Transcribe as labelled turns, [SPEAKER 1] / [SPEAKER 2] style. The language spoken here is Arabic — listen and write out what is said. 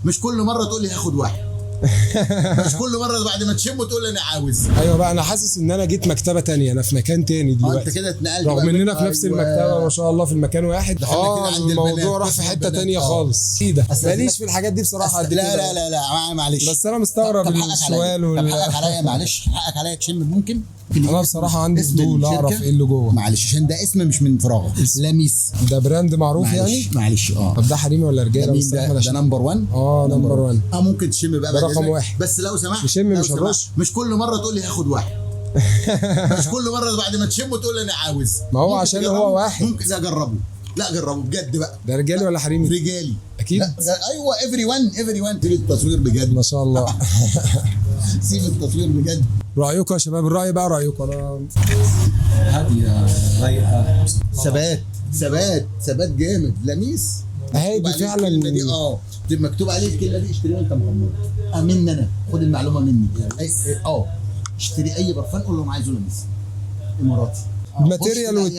[SPEAKER 1] مش كل مره تقول لي هاخد واحد. مش كل مره بعد ما تشمه تقول لي انا عاوز.
[SPEAKER 2] ايوه بقى، انا حاسس ان انا جيت مكتبه تانية، انا في مكان تاني دلوقتي.
[SPEAKER 1] انت كده اتنقلت
[SPEAKER 2] رغم اننا في نفس
[SPEAKER 1] أيوة.
[SPEAKER 2] المكتبه ما شاء الله، في المكان واحد.
[SPEAKER 1] دخلنا كده عند
[SPEAKER 2] الموضوع
[SPEAKER 1] البنات،
[SPEAKER 2] راح في
[SPEAKER 1] قسم
[SPEAKER 2] حته
[SPEAKER 1] البنات.
[SPEAKER 2] تانية خالص. ايه ده؟
[SPEAKER 1] أصل
[SPEAKER 2] ماليش
[SPEAKER 1] أنا-
[SPEAKER 2] في الحاجات دي بصراحه قد
[SPEAKER 1] لا
[SPEAKER 2] كده.
[SPEAKER 1] لا لا لا معلش.
[SPEAKER 2] بس انا مستغرب
[SPEAKER 1] طب حقك
[SPEAKER 2] الشوال
[SPEAKER 1] عليا. طب حقك عليا معلش، حقك عليا تشم ممكن.
[SPEAKER 2] انا بصراحه عندي
[SPEAKER 1] اسم
[SPEAKER 2] فضول
[SPEAKER 1] الشركة.
[SPEAKER 2] اعرف ايه اللي جوه.
[SPEAKER 1] معلش عشان ده اسم مش من فراغ. لميس.
[SPEAKER 2] ده براند معروف
[SPEAKER 1] معلش
[SPEAKER 2] يعني؟
[SPEAKER 1] معلش
[SPEAKER 2] طب ده حريمي ولا رجاله؟
[SPEAKER 1] مين
[SPEAKER 2] بس
[SPEAKER 1] ده؟
[SPEAKER 2] احمد
[SPEAKER 1] ده نمبر 1.
[SPEAKER 2] نمبر 1.
[SPEAKER 1] ممكن تشم بقى
[SPEAKER 2] ده
[SPEAKER 1] بعد
[SPEAKER 2] رقم
[SPEAKER 1] إذنك.
[SPEAKER 2] واحد.
[SPEAKER 1] بس لو سمحت
[SPEAKER 2] نشم
[SPEAKER 1] لو
[SPEAKER 2] مش
[SPEAKER 1] سمحت،
[SPEAKER 2] هنرش.
[SPEAKER 1] مش كل مره تقول لي هاخد واحد. مش كل مره بعد ما تشمه تقول لي انا عاوز.
[SPEAKER 2] ما هو
[SPEAKER 1] ممكن
[SPEAKER 2] عشان
[SPEAKER 1] تجربه؟
[SPEAKER 2] هو واحد.
[SPEAKER 1] ممكن اجربه. لا جربه بجد بقى.
[SPEAKER 2] ده رجالي ولا حريمي؟
[SPEAKER 1] رجالي
[SPEAKER 2] اكيد.
[SPEAKER 1] لا ايوه ايفري ون سيب التصوير بجد.
[SPEAKER 2] ما شاء الله.
[SPEAKER 1] سيب التصوير بجد.
[SPEAKER 2] رايكم يا شباب، الراي بقى رايكم. انا
[SPEAKER 3] هادية رايقة،
[SPEAKER 1] ثبات جامد. لميس
[SPEAKER 2] هادي
[SPEAKER 1] مكتوب عليه
[SPEAKER 2] فعلا.
[SPEAKER 1] الكلمة دي مكتوب عليه الكلمه دي اشتريها انت مغمض. مني انا، خد المعلومه مني. اشتري اي برفان قول لهم عايزه لميس اماراتي.
[SPEAKER 2] الماتيريال